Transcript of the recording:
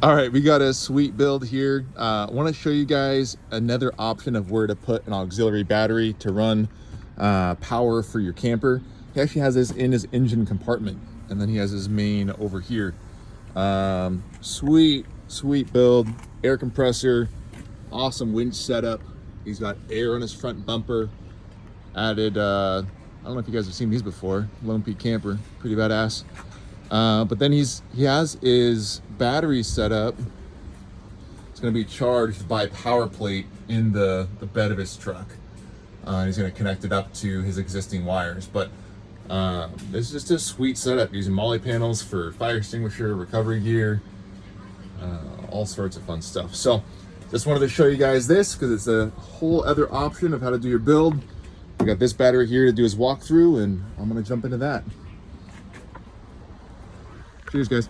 All right, we got a sweet build here. I want to show you guys another option of where to put an auxiliary battery to run power for your camper. He actually has this in his engine compartment, and then he has his main over here. Sweet build, air compressor, awesome winch setup. He's got air on his front bumper. Added, I don't know if you guys have seen these before. Lone Peak camper, pretty badass. But then he has his battery set up. It's going to be charged by power plate in the bed of his truck. He's going to connect it up to his existing wires. But this is just a sweet setup using molly panels for fire extinguisher, recovery gear, all sorts of fun stuff. So just wanted to show you guys this because it's a whole other option of how to do your build. We got this battery here to do his walkthrough, and I'm going to jump into that. Cheers, guys.